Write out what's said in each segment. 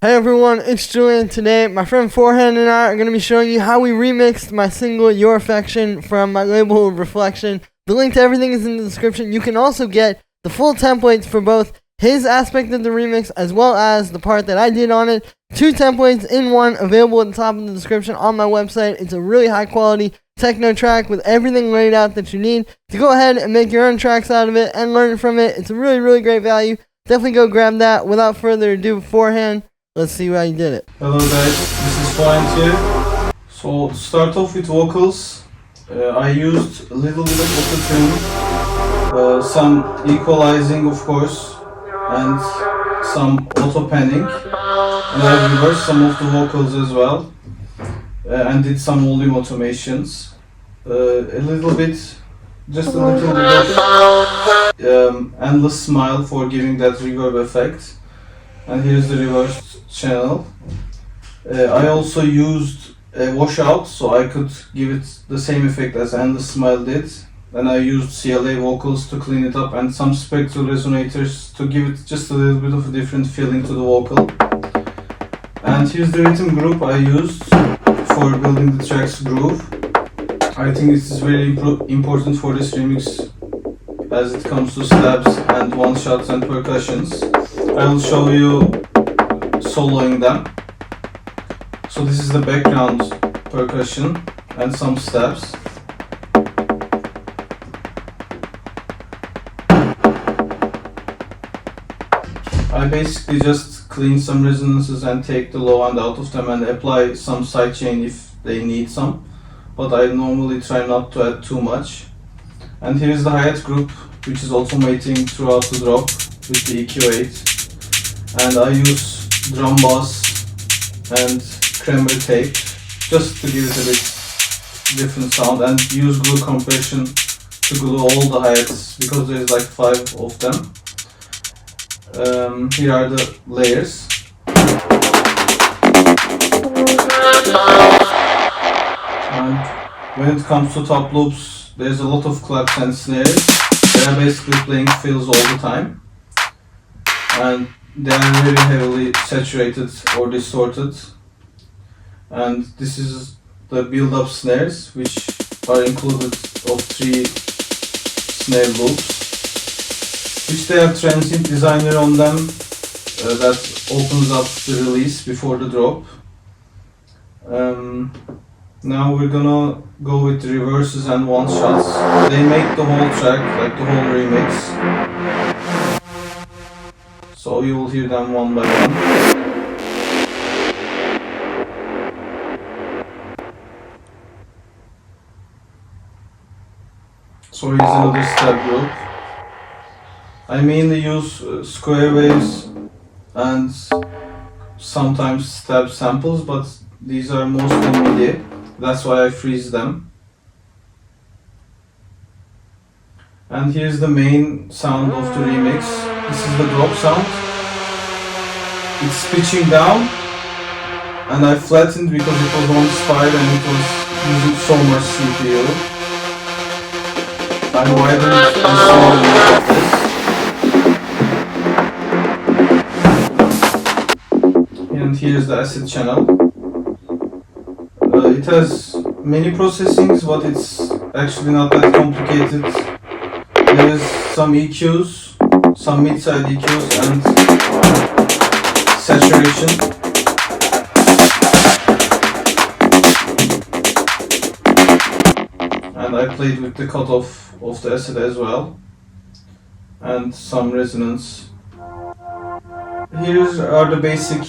Hey everyone, it's Julian. Today, my friend Førehand and I are going to be showing you how we remixed my single Your Affection from my label Reflection. The link to everything is in the description. You can also get the full templates for both his aspect of the remix as well as the part that I did on it. 2 templates in one available at the top of the description on my website. It's a really high quality techno track with everything laid out that you need to go ahead and make your own tracks out of it and learn from it. It's a really, really great value. Definitely go grab that. Without further ado, Førehand, let's see how you did it. Hello guys, this is Førehand here. So to start off with vocals, I used a little bit of auto-tune, some equalizing of course, and some auto-panning. And I reversed some of the vocals as well, and did some volume automations. A little bit, just a little bit of endless smile for giving that reverb effect. And here's the reverse channel. I also used a washout so I could give it the same effect as Endless Smile did. And I used CLA vocals to clean it up and some spectral resonators to give it just a little bit of a different feeling to the vocal. And here's the rhythm group I used for building the track's groove. I think this is very important for this remix as it comes to stabs and one-shots and percussions. I will show you soloing them. So this is the background percussion and some stabs. I basically just clean some resonances and take the low end out of them and apply some sidechain if they need some. But I normally try not to add too much. And here is the hi-hat group, which is automating throughout the drop with the EQ8. And I use drum bass and cranberry tape just to give it a bit different sound, and use glue compression to glue all the hi-hats because there's like 5 of them. Here are the layers. And when it comes to top loops, there's a lot of claps and snares. They are basically playing fills all the time. And they are very heavily saturated or distorted. And this is the build-up snares, which are included of 3 snare loops, which they have transient designer on them that opens up the release before the drop. Now we're gonna go with the reverses and one-shots. They make the whole track, like the whole remix. So you will hear them one by one. So here's another stab group. I mainly use square waves and sometimes stab samples, but these are mostly MIDI. That's why I freeze them. And here's the main sound of the remix. This is the drop sound. It's pitching down, and I flattened because it was on Spire and it was using so much CPU. I widened the sound like this. And here's the acid channel. It has many processings, but it's actually not that complicated. There's some EQs, some mid-side EQs and saturation. And I played with the cutoff of the acid as well, and some resonance. Here are the basic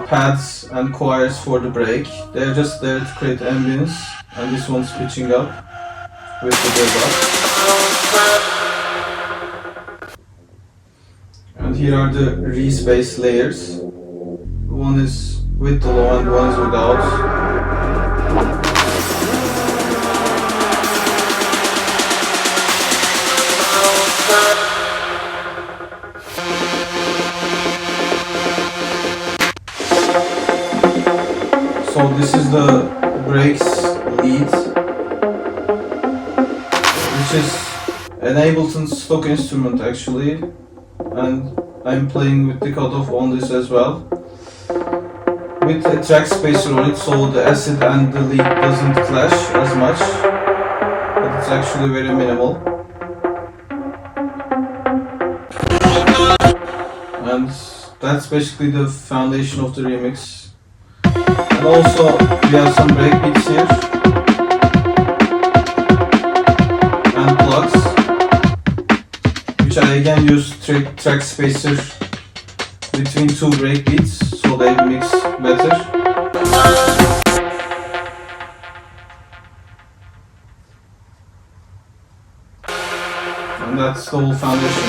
pads and choirs for the break. They're just there to create ambience, and this one's pitching up with the build-up. And here are the re-space layers. One is with the low and one is without. So this is the breaks lead, which is an Ableton stock instrument actually, and I'm playing with the cutoff on this as well. With a track spacer on it, so the acid and the lead doesn't clash as much, but it's actually very minimal. And that's basically the foundation of the remix. And also we have some breakbeats here and plugs, which I again use track spacer between two breakbeats so they mix better. And that's the whole foundation.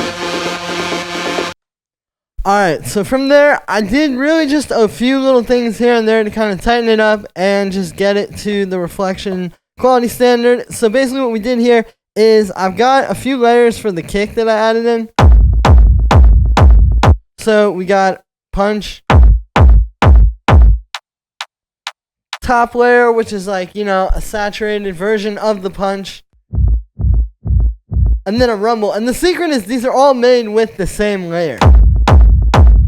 Alright, so from there, I did really just a few little things here and there to kind of tighten it up and just get it to the reflection quality standard. So basically what we did here is I've got a few layers for the kick that I added in. So we got punch, top layer, which is like, you know, a saturated version of the punch, and then a rumble. And the secret is these are all made with the same layer.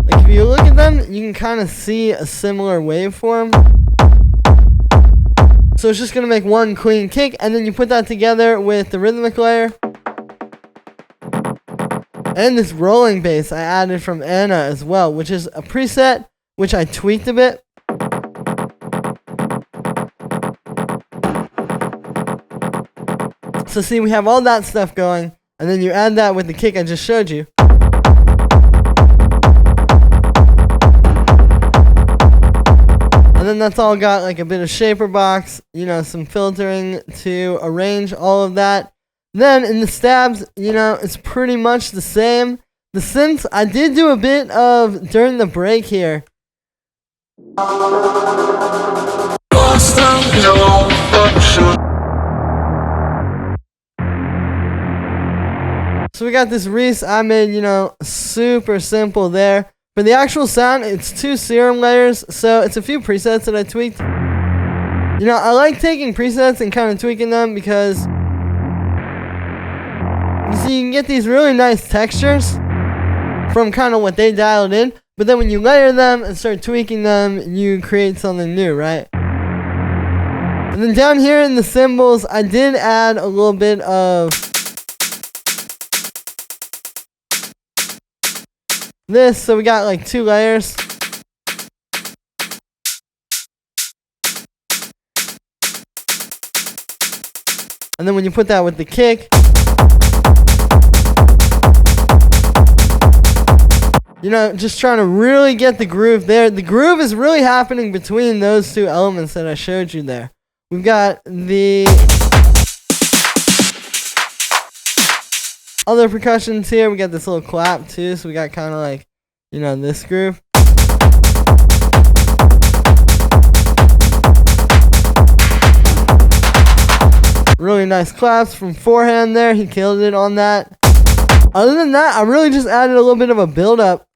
Like if you look at them, you can kind of see a similar waveform. So it's just going to make one clean kick, and then you put that together with the rhythmic layer. And this rolling bass I added from Anna as well, which is a preset, which I tweaked a bit. So see, we have all that stuff going, and then you add that with the kick I just showed you. And then that's all got like a bit of shaper box, you know, some filtering to arrange all of that. Then in the stabs, you know, it's pretty much the same. The synths, I did do a bit of during the break here. So we got this Reese I made, you know, super simple there. For the actual sound, it's 2 serum layers, so it's a few presets that I tweaked. You know, I like taking presets and kind of tweaking them because you see, you can get these really nice textures from kind of what they dialed in, but then when you layer them and start tweaking them, you create something new, right? And then down here in the cymbals, I did add a little bit of this, so we got like 2 layers. And then when you put that with the kick, you know, just trying to really get the groove there. The groove is really happening between those 2 elements that I showed you there. We've got the other percussions here. We got this little clap too, so we got kind of like, you know, this groove. Really nice claps from Førehand there. He killed it on that. Other than that, I really just added a little bit of a build up.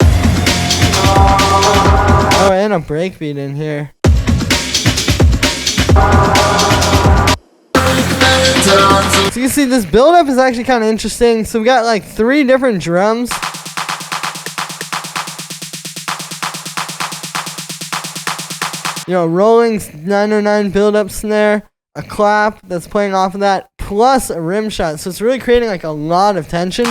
Oh, and a breakbeat in here. So you can see this build up is actually kind of interesting. So we got like 3 different drums. You know, rolling 909 build up snare, a clap that's playing off of that, plus a rim shot. So it's really creating like a lot of tension.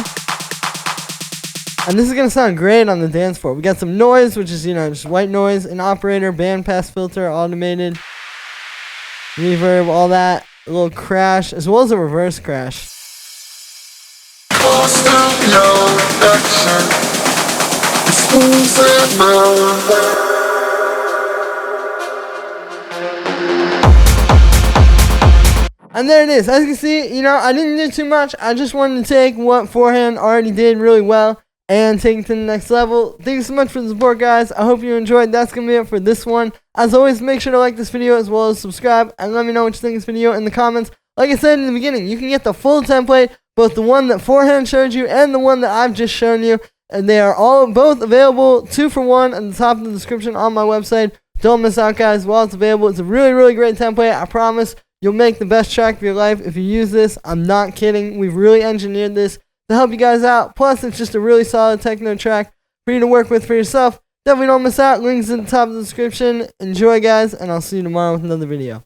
And this is going to sound great on the dance floor. We got some noise, which is, you know, just white noise, an operator, bandpass filter, automated, reverb, all that. A little crash, as well as a reverse crash. And there it is. As you can see, you know, I didn't do too much. I just wanted to take what Førehand already did really well and take it to the next level. Thank you so much for the support, guys. I hope you enjoyed. That's going to be it for this one. As always, make sure to like this video as well as subscribe, and let me know what you think of this video in the comments. Like I said in the beginning, you can get the full template, both the one that Førehand showed you and the one that I've just shown you, and they are both available 2 for 1 at the top of the description on my website. Don't miss out, guys, while it's available. It's a really, really great template. I promise you'll make the best track of your life if you use this. I'm not kidding. We've really engineered this to help you guys out. Plus, it's just a really solid techno track for you to work with for yourself. Definitely don't miss out. Links in the top of the description. Enjoy, guys, and I'll see you tomorrow with another video.